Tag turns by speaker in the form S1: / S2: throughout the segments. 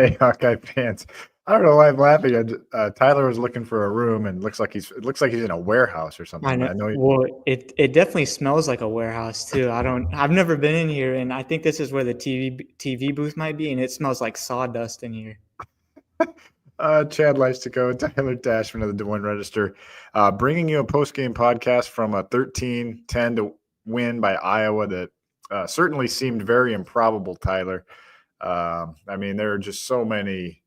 S1: Hey, Hawkeye fans. I don't know why I'm laughing. Tyler was looking for a room, and it looks like he's in a warehouse or
S2: I
S1: something.
S2: know.
S1: I know.
S2: Well, it definitely smells like a warehouse too. I've never been in here, and I think this is where the TV booth might be, and it smells like sawdust in here.
S1: Chad Leistikow, Tyler Tachman of the Des Moines Register, bringing you a post-game podcast from a 13-10 to win by Iowa that certainly seemed very improbable, Tyler. I mean, there are just so many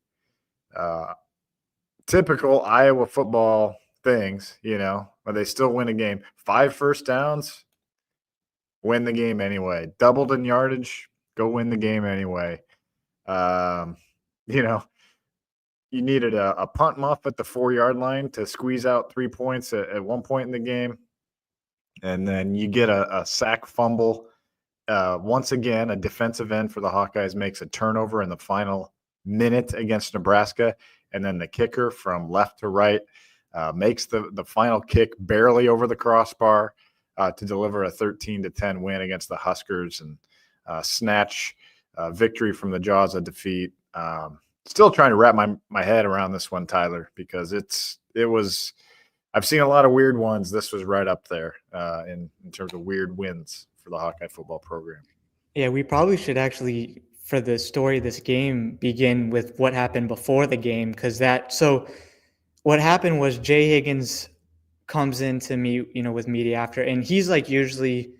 S1: typical Iowa football things, but they still win a game. 5 first downs, win the game anyway. Doubled in yardage, go win the game anyway. You know, you needed a punt muff at the 4-yard line to squeeze out 3 points at one point in the game. And then you get a sack fumble. Once again, a defensive end for the Hawkeyes makes a turnover in the final minute against Nebraska. And then the kicker from left to right makes the final kick barely over the crossbar to deliver a 13-10 win against the Huskers and snatch victory from the jaws of defeat. Still trying to wrap my head around this one, Tyler, because it was I've seen a lot of weird ones. This was right up there in terms of weird wins for the Hawkeye football program.
S2: Yeah, we probably should actually, for the story of this game, begin with what happened before the game, because so what happened was Jay Higgins comes in to meet, with media after, and he's like usually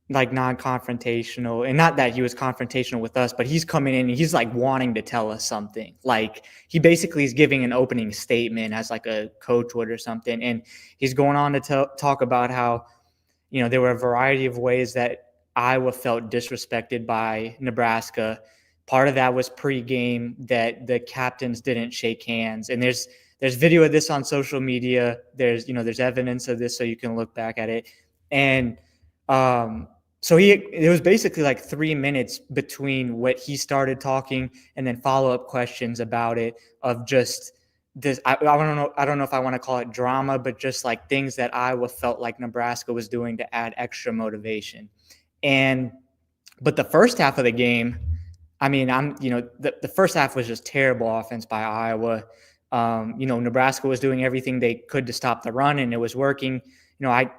S2: like non-confrontational, and not that he was confrontational with us, but he's coming in and he's like wanting to tell us something. Like he basically is giving an opening statement as like a coach would or something. And he's going on to talk about how, there were a variety of ways that Iowa felt disrespected by Nebraska. Part of that was pregame, that the captains didn't shake hands. And there's video of this on social media. There's evidence of this, so you can look back at it. And so it was basically like 3 minutes between what he started talking and then follow-up questions about it, of just this. I don't know if I want to call it drama, but just like things that Iowa felt like Nebraska was doing to add extra motivation. But the first half of the game, I mean, the first half was just terrible offense by Iowa. Nebraska was doing everything they could to stop the run, and it was working. I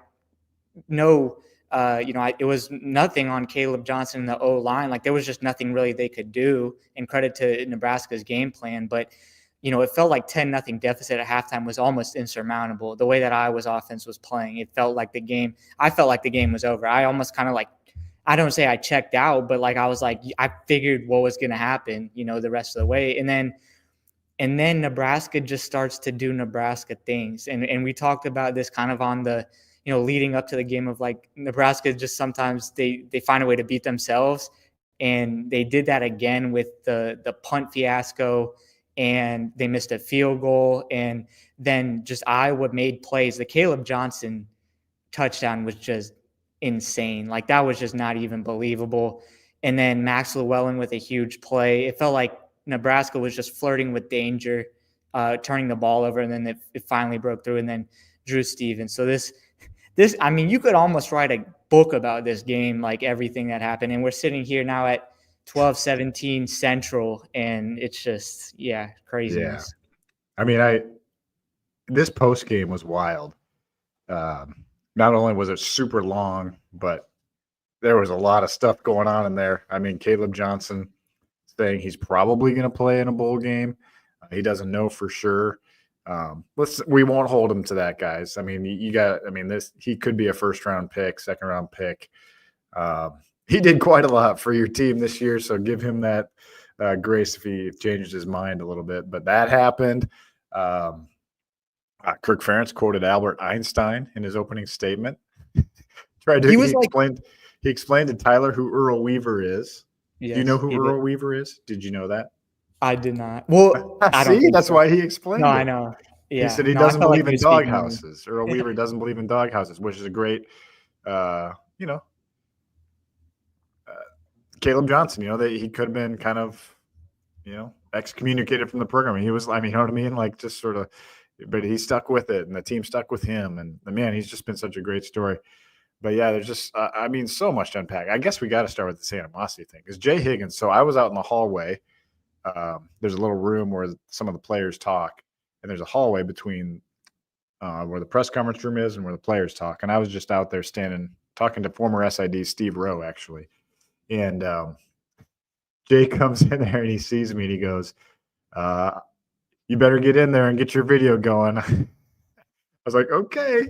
S2: know, it was nothing on Caleb Johnson in the O-line. Like there was just nothing really they could do, and credit to Nebraska's game plan. But, it felt like 10-0 deficit at halftime was almost insurmountable. The way that Iowa's offense was playing, I felt like the game was over. I almost kind of like, I don't say I checked out, but like I was like, I figured what was going to happen, the rest of the way. And then Nebraska just starts to do Nebraska things. And we talked about this kind of on the, leading up to the game, of like Nebraska just sometimes they find a way to beat themselves. And they did that again with the punt fiasco, and they missed a field goal. And then just Iowa made plays. The Caleb Johnson touchdown was just insane. Like that was just not even believable. And then Max Llewellyn with a huge play. It felt like Nebraska was just flirting with danger, turning the ball over, and then it finally broke through. And then Drew Stevens. So this, I mean, you could almost write a book about this game, like everything that happened. And we're sitting here now at 12:17 Central, and it's just, craziness.
S1: Yeah. I mean, this post game was wild. Not only was it super long, but there was a lot of stuff going on in there. I mean, Caleb Johnson saying he's probably going to play in a bowl game. He doesn't know for sure. We won't hold him to that, guys. I mean, he could be a first-round pick, second-round pick. He did quite a lot for your team this year, so give him that grace if he changes his mind a little bit. But that happened. Kirk Ferentz quoted Albert Einstein in his opening statement. He explained to Tyler who Earl Weaver is.
S2: Yes,
S1: do you know who Earl Weaver is? Did you know that?
S2: I did not. Well, I don't think
S1: that's
S2: so.
S1: why he explained it.
S2: I know. Yeah.
S1: He said he doesn't believe in doghouses. Earl Weaver doesn't believe in doghouses, which is a great, Caleb Johnson, that he could have been kind of, excommunicated from the program. He was, you know what I mean? Like just sort of, but he stuck with it and the team stuck with him. And man, he's just been such a great story. But yeah, there's just, so much to unpack. I guess we got to start with the animosity thing. Because Jay Higgins, so I was out in the hallway there's a little room where some of the players talk, and there's a hallway between where the press conference room is and where the players talk. And I was just out there standing talking to former SID Steve Rowe, actually. And Jay comes in there and he sees me and he goes, you better get in there and get your video going. I was like, okay.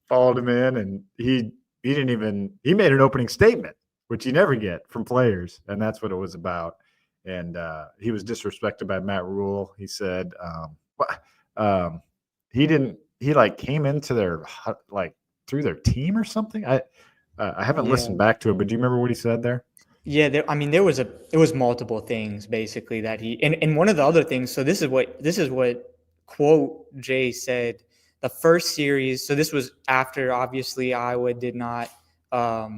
S1: Followed him in, and he made an opening statement, which you never get from players, and that's what it was about. And he was disrespected by Matt Rule. He said he like came into their like through their team or something. I haven't listened back to it, but do you remember what he said there?
S2: Yeah, there was multiple things basically that he and one of the other things. So this is what quote Jay said. The first series. So this was after obviously Iowa did not, or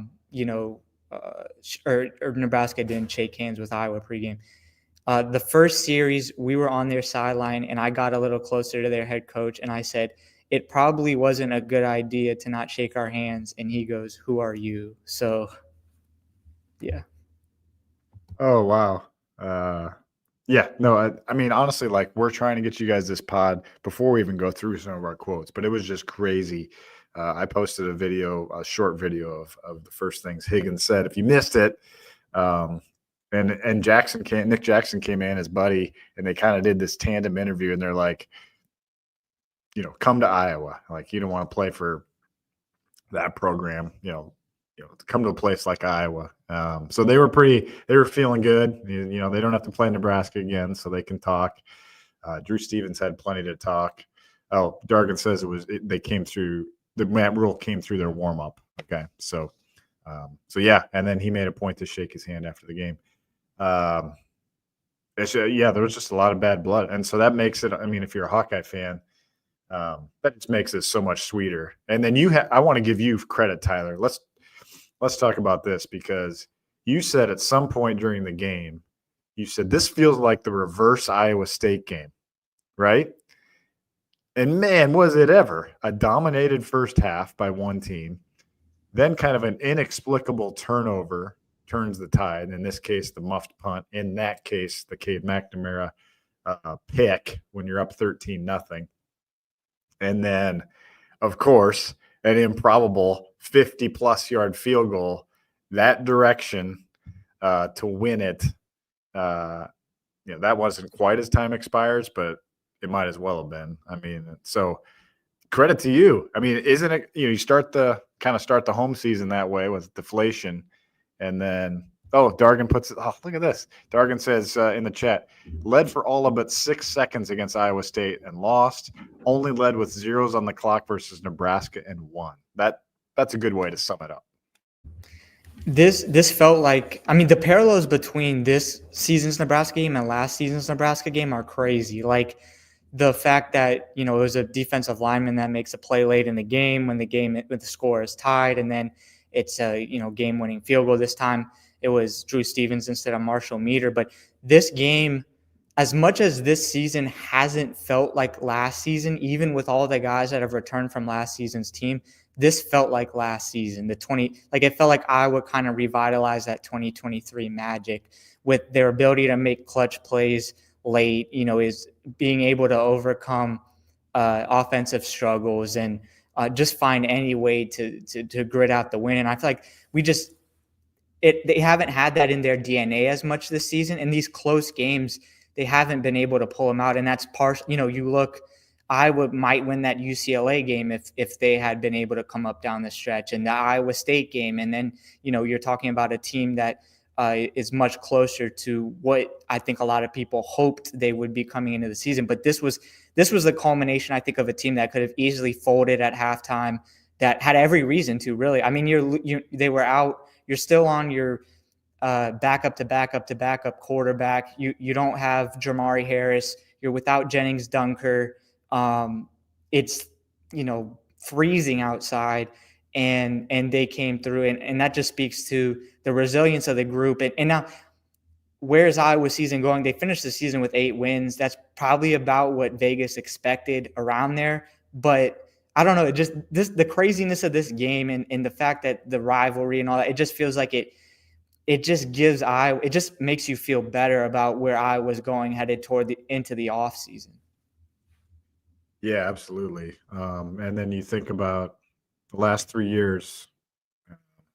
S2: Nebraska didn't shake hands with Iowa pregame. The first series, we were on their sideline, and I got a little closer to their head coach, and I said, it probably wasn't a good idea to not shake our hands. And he goes, "Who are you?" So, yeah.
S1: Oh, wow. Yeah, no, I mean, honestly, like we're trying to get you guys this pod before we even go through some of our quotes, but it was just crazy. I posted a short video of the first things Higgins said. If you missed it, and Nick Jackson came in, his buddy, and they kind of did this tandem interview, and they're like, come to Iowa. Like, you don't want to play for that program, come to a place like Iowa. So they were feeling good. They don't have to play Nebraska again, so they can talk. Drew Stevens had plenty to talk. Oh, Duncan says they came through, the Matt Rule came through their warm up. Okay. So yeah. And then he made a point to shake his hand after the game. There was just a lot of bad blood. And so that makes it, I mean, if you're a Hawkeye fan, that just makes it so much sweeter. And then I want to give you credit, Tyler. Let's talk about this, because you said at some point during the game, you said this feels like the reverse Iowa State game, right? And man, was it ever a dominated first half by one team, then kind of an inexplicable turnover turns the tide. In this case, the muffed punt. In that case, the Cade McNamara pick when you're up 13-0. And then, of course, an improbable 50-plus yard field goal that direction to win it. That wasn't quite as time expires, but it might as well have been. I mean, so credit to you. I mean, isn't it, you start the home season that way with deflation, and then Dargan puts it. Oh, look at this. Dargan says in the chat, led for all of but 6 seconds against Iowa State and lost. Only led with zeros on the clock versus Nebraska and won. That's a good way to sum it up.
S2: This felt like, I mean, the parallels between this season's Nebraska game and last season's Nebraska game are crazy. Like the fact that, it was a defensive lineman that makes a play late in the game when the score is tied, and then it's a, game-winning field goal. This time it was Drew Stevens instead of Marshall Meeder. But this game, as much as this season hasn't felt like last season, even with all the guys that have returned from last season's team, this felt like last season. It felt like Iowa kind of revitalized that 2023 magic with their ability to make clutch plays late, is being able to overcome offensive struggles and just find any way to grit out the win. And I feel like they haven't had that in their DNA as much this season. In these close games, they haven't been able to pull them out. And that's you look, Iowa might win that UCLA game if they had been able to come up down the stretch, and the Iowa State game. And then, you're talking about a team that is much closer to what I think a lot of people hoped they would be coming into the season. But this was the culmination, I think, of a team that could have easily folded at halftime, that had every reason to, really. I mean, they were out. You're still on your backup quarterback. You don't have Jamari Harris. You're without Jennings Dunker. It's, freezing outside, and they came through, and that just speaks to the resilience of the group. And now, where's Iowa's season going? They finished the season with 8 wins. That's probably about what Vegas expected, around there. But I don't know, the craziness of this game and the fact that the rivalry and all that, it just feels like it it just makes you feel better about where I was going headed into the off season.
S1: Yeah, absolutely. And then you think about the last 3 years,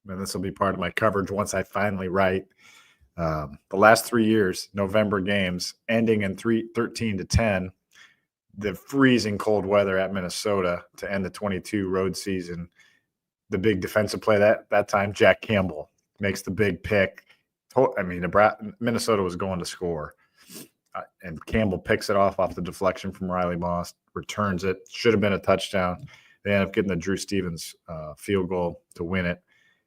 S1: and this will be part of my coverage once I finally write. The last 3 years, November games ending in 13-10, the freezing cold weather at Minnesota to end the 22 road season. The big defensive play that time, Jack Campbell makes the big pick. I mean, Minnesota was going to score. And Campbell picks it off the deflection from Riley Moss, returns it. Should have been a touchdown. They end up getting the Drew Stevens field goal to win it.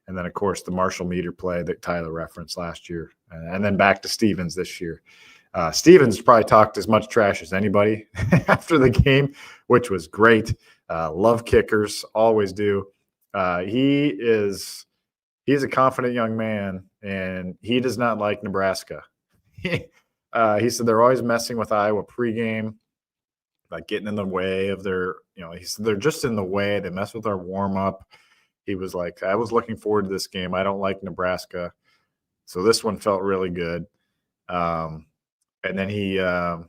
S1: And then, of course, the Marshall Meeder play that Tyler referenced last year. And then back to Stevens this year. Stevens probably talked as much trash as anybody after the game, which was great. Love kickers, always do. He's a confident young man, and he does not like Nebraska. He said they're always messing with Iowa pregame, like getting in the way of their, he said they're just in the way. They mess with our warm-up. He was like, I was looking forward to this game. I don't like Nebraska. So this one felt really good. And then and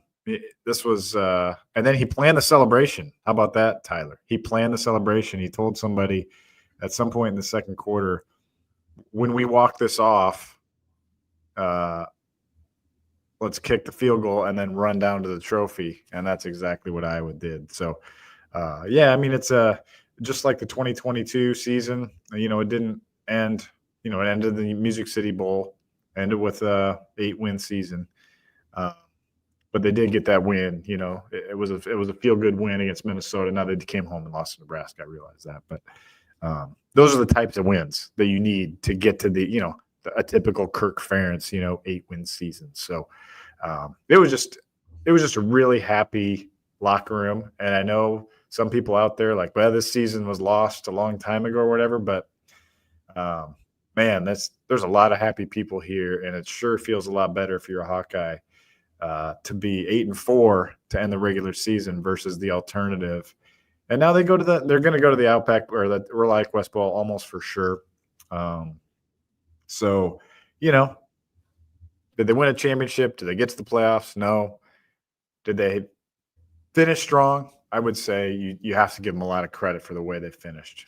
S1: then he planned the celebration. How about that, Tyler? He planned the celebration. He told somebody at some point in the second quarter, when we walk this off, let's kick the field goal and then run down to the trophy. And that's exactly what Iowa did. So, I mean, it's just like the 2022 season, it didn't end, it ended the Music City Bowl, ended with a 8-win season. But they did get that win. It was a feel-good win against Minnesota. Now they came home and lost to Nebraska. I realize that. But those are the types of wins that you need to get to a typical Kirk Ferentz, 8-win season. So it was just a really happy locker room. And I know some people out there like, well, this season was lost a long time ago or whatever. But man, there's a lot of happy people here, and it sure feels a lot better if you're a Hawkeye to be 8-4 to end the regular season versus the alternative. And now they're going to go to the Outback or the Reliant West Bowl almost for sure. So, did they win a championship? Did they get to the playoffs? No. Did they finish strong? I would say you have to give them a lot of credit for the way they finished.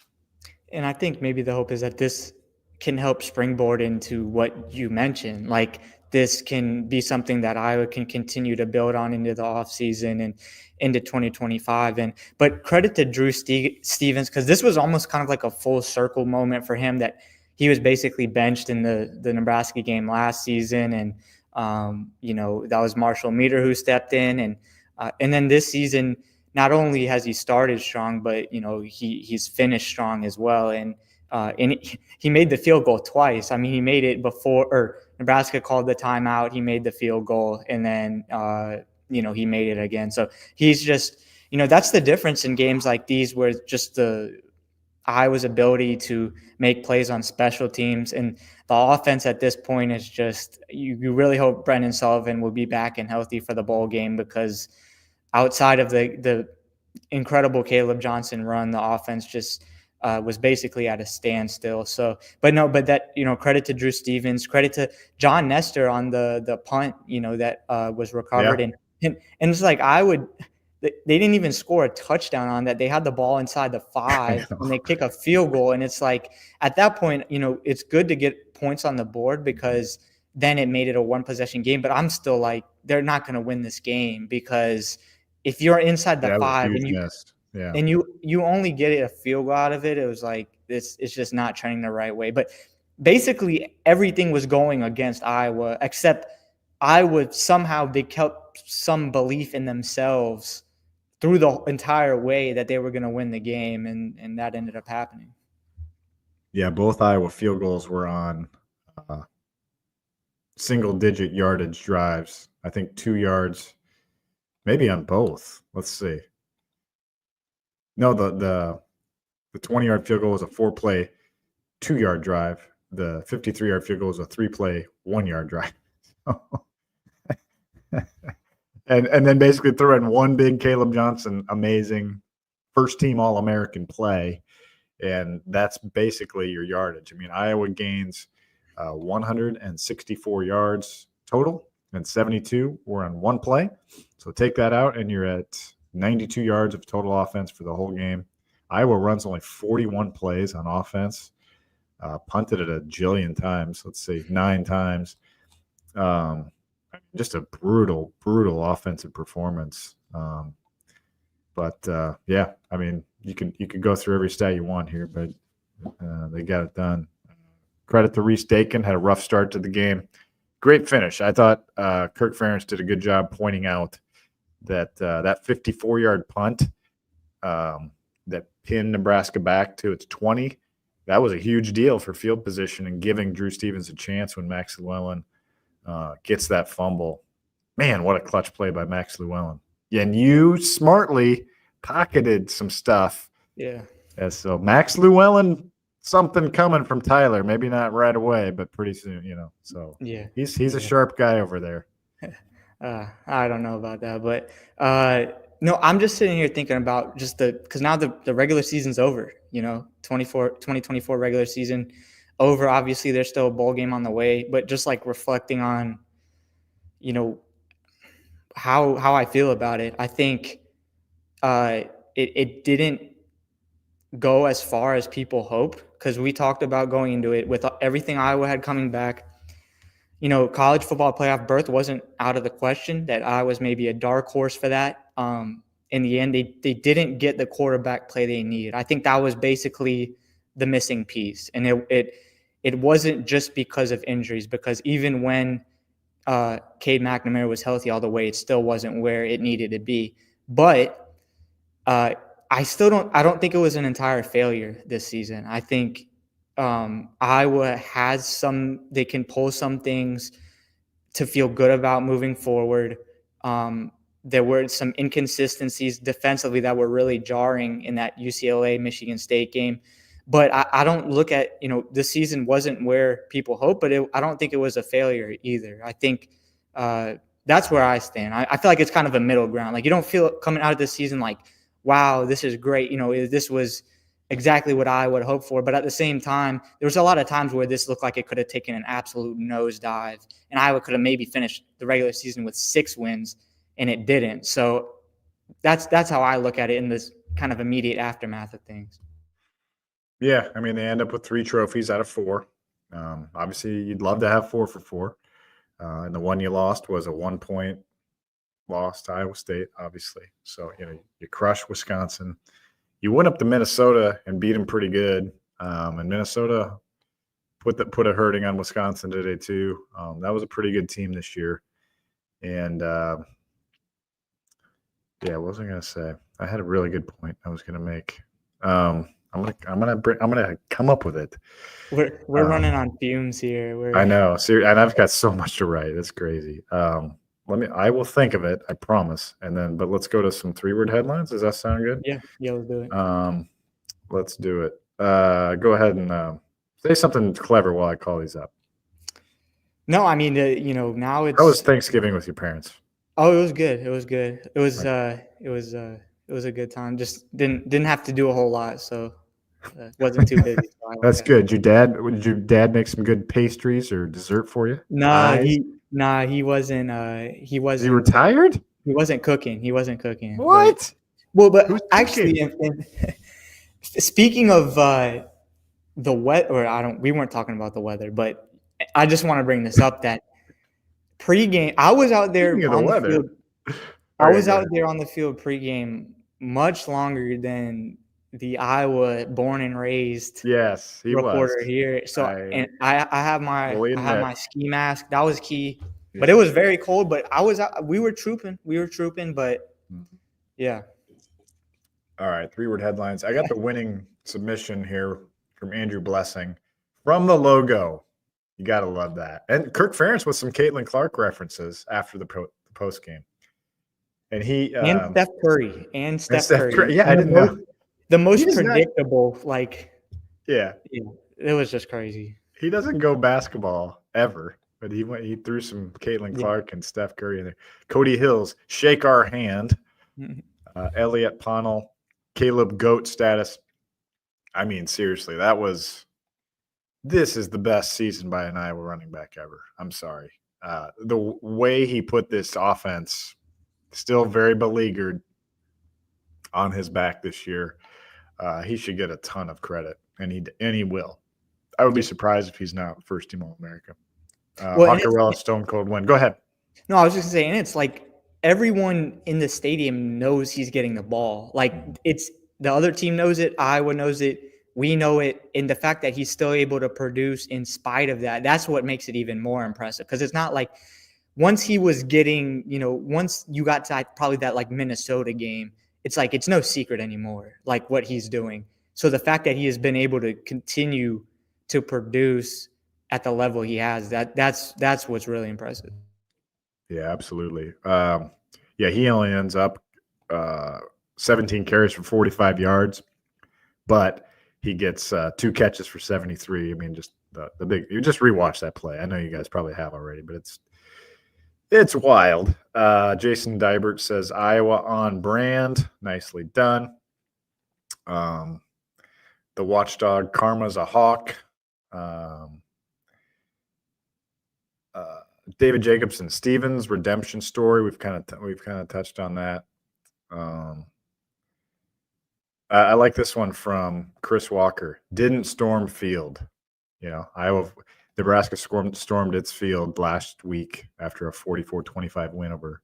S2: And I think maybe the hope is that this can help springboard into what you mentioned. Like, this can be something that Iowa can continue to build on into the offseason and into 2025. But credit to Drew Stevens, because this was almost kind of like a full circle moment for him, that he was basically benched in the Nebraska game last season. And, that was Marshall Meeder who stepped in. And then this season, not only has he started strong, but, he's finished strong as well. And he made the field goal twice. I mean, he made it before Nebraska called the timeout. He made the field goal, and then, he made it again. So he's just, that's the difference in games like these, where just the Iowa's ability to make plays on special teams and the offense at this point is just, you really hope Brendan Sullivan will be back and healthy for the bowl game, because outside of the incredible Caleb Johnson run, the offense just was basically at a standstill. So, but that, credit to Drew Stevens, credit to John Nestor on the punt, that was recovered.
S1: Yeah.
S2: And it's like, they didn't even score a touchdown on that. They had the ball inside the 5 and they kick a field goal. And it's like, at that point, it's good to get points on the board, because then it made it a 1-possession game. But I'm still like, they're not going to win this game, because if you're inside the 5 and you only get a field goal out of it, it was like, it's just not trending the right way. But basically everything was going against Iowa, except Iowa somehow they kept some belief in themselves through the entire way that they were going to win the game, and that ended up happening.
S1: Yeah, both Iowa field goals were on single-digit yardage drives. I think 2 yards, maybe on both. Let's see. No, the 20-yard field goal was a 4-play, 2-yard drive. The 53-yard field goal was a 3-play, 1-yard drive. And then basically threw in one big Caleb Johnson, amazing first-team All-American play, and that's basically your yardage. I mean, Iowa gains 164 yards total, and 72 were on one play. So take that out, and you're at 92 yards of total offense for the whole game. Iowa runs only 41 plays on offense, punted it a jillion times. Let's see, 9 times. Just a brutal offensive performance. But yeah, I mean, you could go through every stat you want here, but they got it done. Credit to Reese Dakin, had a rough start to the game. Great finish. I thought Kirk Ferentz did a good job pointing out that that 54-yard punt that pinned Nebraska back to its 20, that was a huge deal for field position and giving Drew Stevens a chance when Max Llewellyn gets that fumble. Man, what a clutch play by Max Llewellyn. Yeah, and you smartly pocketed some stuff.
S2: Yeah.
S1: So Max Llewellyn, something coming from Tyler. Maybe not right away, but pretty soon, So
S2: Yeah.
S1: he's a sharp guy over there.
S2: I don't know about that, but no, I'm just sitting here thinking about just because now the regular season's over, 2024 regular season over. Obviously, there's still a bowl game on the way, but just like reflecting on, how I feel about it, I think it didn't go as far as people hoped, because we talked about going into it with everything Iowa had coming back. College football playoff berth wasn't out of the question, that I was maybe a dark horse for that. In the end, they didn't get the quarterback play they needed. I think that was basically the missing piece. And it wasn't just because of injuries, because even when Cade McNamara was healthy all the way, it still wasn't where it needed to be. But I don't think it was an entire failure this season. I think Iowa has they can pull some things to feel good about moving forward. There were some inconsistencies defensively that were really jarring in that UCLA Michigan State game. But I don't look at, the season wasn't where people hope, but I don't think it was a failure either. I think that's where I stand. I feel like it's kind of a middle ground. Like, you don't feel coming out of this season like, wow, this is great. This was exactly what I would hope for. But at the same time, there was a lot of times where this looked like it could have taken an absolute nosedive, and Iowa could have maybe finished the regular season with 6 wins, and it didn't. So that's how I look at it in this kind of immediate aftermath of things.
S1: Yeah, I mean, they end up with 3 trophies out of 4. Obviously, you'd love to have 4 for 4. And the one you lost was a 1-point loss to Iowa State, obviously. So, you crush Wisconsin. You went up to Minnesota and beat them pretty good. And Minnesota put a hurting on Wisconsin today too. That was a pretty good team this year. And yeah, what was I gonna say? I had a really good point I was gonna make. I'm gonna come up with it.
S2: We're running on fumes here.
S1: I know, and I've got so much to write. It's crazy. I will think of it, I promise. But let's go to some 3-word headlines. Does that sound good?
S2: Yeah, let's do it.
S1: Let's do it. Go ahead and say something clever while I call these up.
S2: No, I mean, now it's.
S1: How was Thanksgiving with your parents?
S2: Oh, it was good. It was good. It was a good time. Just didn't have to do a whole lot, so wasn't too busy. So
S1: That's good. Did your dad make some good pastries or dessert for you?
S2: He wasn't. He wasn't.
S1: Is he retired?
S2: He wasn't cooking.
S1: What?
S2: But
S1: Who's
S2: actually, speaking of the weather, we weren't talking about the weather, but I just want to bring this up that pregame, I was out there on the field. I was out there on the field pregame much longer than the Iowa born and raised reporter here. So I have my ski mask. That was key. Yeah. But it was very cold. But we were trooping. But yeah.
S1: All right, 3-word headlines. I got the winning submission here from Andrew Blessing from the logo. You got to love that. And Kirk Ferentz with some Caitlin Clark references after the post game. And
S2: and Steph Curry.
S1: Yeah, I didn't know.
S2: The most predictable,
S1: yeah,
S2: it was just crazy.
S1: He doesn't go basketball ever, but he threw some Caitlin Clark and Steph Curry in there. Cody Hills, shake our hand. Elliot Ponnell, Caleb Goat status. I mean, seriously, that was this is the best season by an Iowa running back ever. I'm sorry. The way he put this offense, still very beleaguered, on his back this year, he should get a ton of credit, and he will. I would be
S2: Yeah.
S1: surprised if he's not first team All America.
S2: Well, and
S1: Hockerell, Stone Cold win. Go ahead.
S2: no, I was just saying it's like everyone in the stadium knows he's getting the ball. Like it's the other team knows it, Iowa knows it, we know it, and the fact that he's still able to produce in spite of that, that's what makes it even more impressive. Because it's not like once he was getting, once you got to probably that like Minnesota game, it's like it's no secret anymore, like what he's doing. So the fact that he has been able to continue to produce at the level he has, that's what's really impressive.
S1: Yeah, absolutely. He only ends up 17 carries for 45 yards, but he gets 2 catches for 73. I mean, just the big. You just rewatch that play. I know you guys probably have already, but it's wild. Jason Dybert says Iowa on brand. Nicely done. The watchdog Karma's a hawk. David Jacobson Stevens redemption story. We've kind of touched on that. I like this one from Chris Walker. Didn't storm field. Nebraska stormed its field last week after a 44-25 win over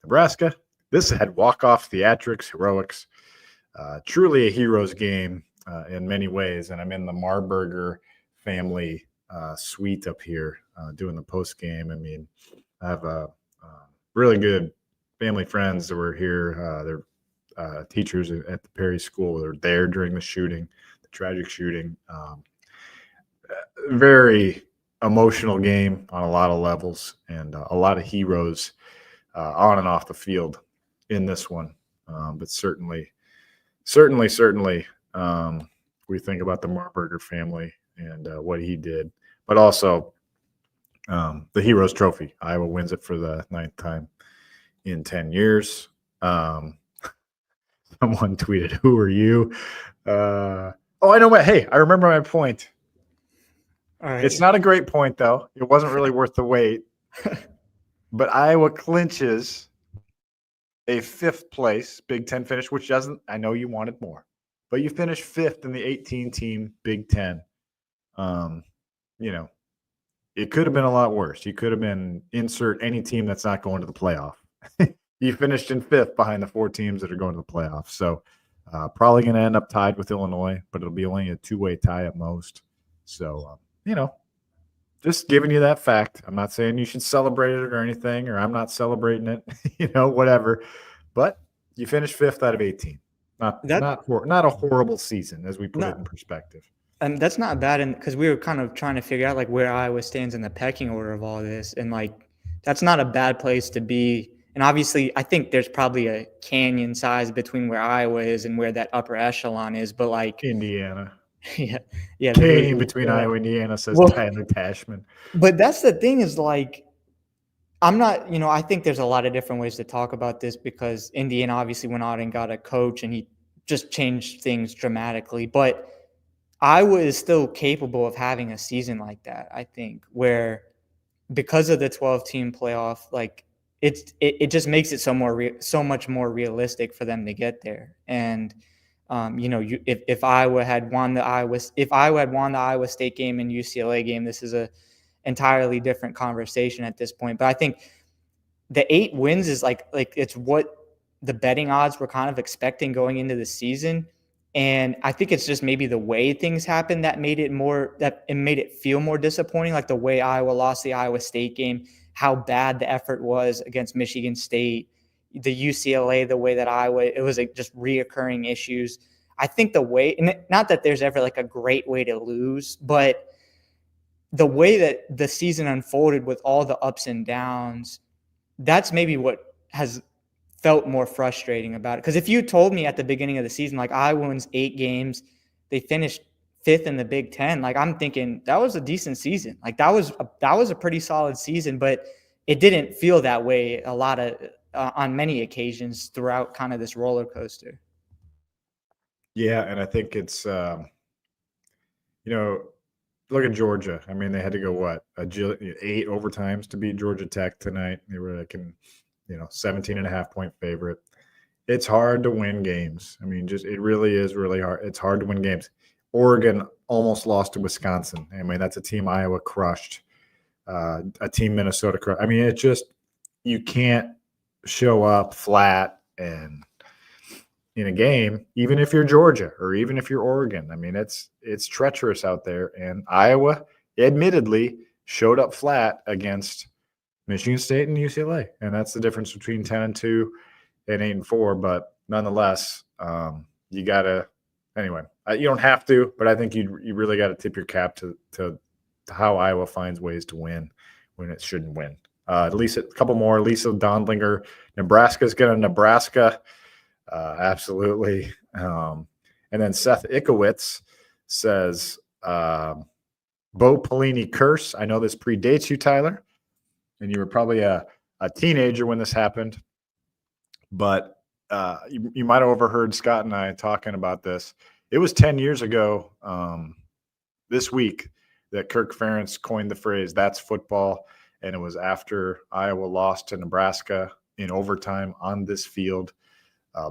S1: Nebraska. This had walk-off theatrics, heroics. Truly a hero's game in many ways. And I'm in the Marburger family suite up here doing the post game. I mean, I have really good family friends that were here. They're teachers at the Perry School. They're there during the tragic shooting. Very emotional game on a lot of levels, and a lot of heroes on and off the field in this one. But certainly, we think about the Marburger family and what he did, but also the Heroes Trophy. Iowa wins it for the 9th time in 10 years. Someone tweeted, "Who are you?" I know what. Hey, I remember my point.
S2: All right.
S1: It's not a great point, though. It wasn't really worth the wait. But Iowa clinches a 5th place Big Ten finish, which doesn't – I know you wanted more. But you finished 5th in the 18-team Big Ten. It could have been a lot worse. You could have been insert any team that's not going to the playoff. You finished in 5th behind the 4 teams that are going to the playoff. So probably going to end up tied with Illinois, but it'll be only a 2-way tie at most. So, just giving you that fact. I'm not saying you should celebrate it or anything, or I'm not celebrating it, whatever. But you finished 5th out of 18. Not a horrible season, as we put it in perspective.
S2: And that's not bad, because we were kind of trying to figure out like where Iowa stands in the pecking order of all this, and like that's not a bad place to be. And obviously, I think there's probably a canyon size between where Iowa is and where that upper echelon is. But like
S1: Indiana,
S2: yeah,
S1: canyon between Iowa and Indiana, says Tyler Tachman.
S2: But that's the thing is like, I'm not, I think there's a lot of different ways to talk about this, because Indiana obviously went out and got a coach and he just changed things dramatically. But Iowa is still capable of having a season like that, I think, where because of the 12-team playoff, like it just makes it so much more realistic for them to get there. And if Iowa had won the Iowa State game and UCLA game, this is a entirely different conversation at this point. But I think the 8 wins is like it's what the betting odds were kind of expecting going into the season. And I think it's just maybe the way things happened that made it feel more disappointing, like the way Iowa lost the Iowa State game, how bad the effort was against Michigan State, the UCLA, the way that it was like just reoccurring issues. I think the way, and not that there's ever like a great way to lose, but the way that the season unfolded with all the ups and downs, that's maybe what has felt more frustrating about it. Because if you told me at the beginning of the season, like Iowa wins 8 games, they finished 5th in the Big Ten, like I'm thinking that was a decent season. Like that was a pretty solid season, but it didn't feel that way on many occasions throughout kind of this roller coaster.
S1: Yeah, and I think it's look at Georgia. I mean, they had to go, 8 overtimes to beat Georgia Tech tonight. They were like 17.5-point favorite. It's hard to win games. I mean, it really is really hard. It's hard to win games. Oregon almost lost to Wisconsin. I mean, that's a team Iowa crushed. A team Minnesota crushed. I mean, it's just you can't show up flat and in a game, even if you're Georgia or even if you're Oregon. I mean, it's treacherous out there. And Iowa, admittedly, showed up flat against Michigan State and UCLA, and that's the difference between 10-2 and 8-4. But nonetheless, you gotta. Anyway, you don't have to, but I think you really got to tip your cap to how Iowa finds ways to win when it shouldn't win. At least a couple more. Lisa Dondlinger, Nebraska's going to Nebraska. Absolutely. And then Seth Ikowitz says, Bo Pelini curse. I know this predates you, Tyler, and you were probably a teenager when this happened, but you might have overheard Scott and I talking about this. It was 10 years ago this week that Kirk Ferentz coined the phrase, "That's football," and it was after Iowa lost to Nebraska in overtime on this field,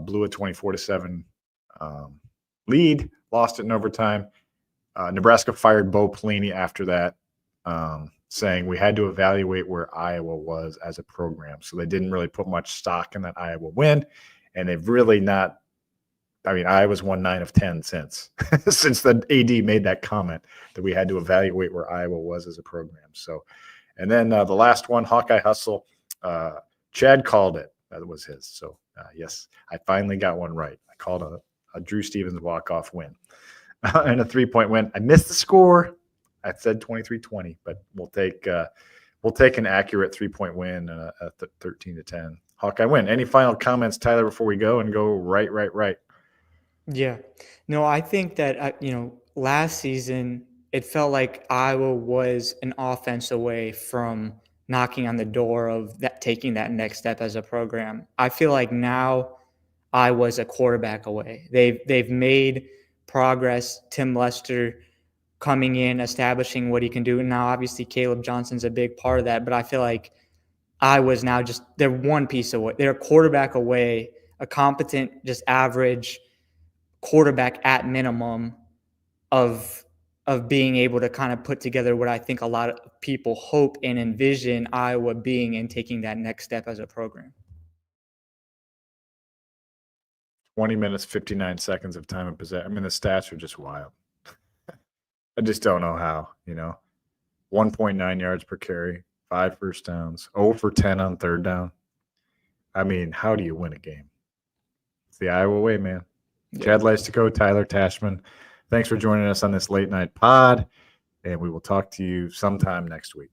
S1: blew a 24-7 lead, lost it in overtime. Nebraska fired Bo Pelini after that, saying we had to evaluate where Iowa was as a program. So they didn't really put much stock in that Iowa win, and they've really not. I mean, Iowa's won 9 of 10 since the AD made that comment that we had to evaluate where Iowa was as a program. So, and then the last one, Hawkeye Hustle, Chad called it. That was his. So, yes, I finally got one right. I called a Drew Stevens walk-off win and a 3-point win. I missed the score. I said 23-20, but we'll take an accurate 3-point win and a 13-10 Hawkeye win. Any final comments, Tyler, before we go and go right?
S2: Yeah. No, I think that, last season, it felt like Iowa was an offense away from knocking on the door of that, taking that next step as a program. I feel like now Iowa's a quarterback away. They've made progress. Tim Lester coming in, establishing what he can do. And now, obviously, Caleb Johnson's a big part of that. But I feel like Iowa's now they're one piece away. They're a quarterback away, a competent, just average quarterback at minimum of being able to kind of put together what I think a lot of people hope and envision Iowa being and taking that next step as a program.
S1: 20 minutes, 59 seconds of time of possession. I mean, the stats are just wild. I just don't know how, 1.9 yards per carry, 5 first downs, 0 for 10 on third down. I mean, how do you win a game? It's the Iowa way, man. Yeah. Chad Leistikow, Tyler Tachman, thanks for joining us on this late night pod, and we will talk to you sometime next week.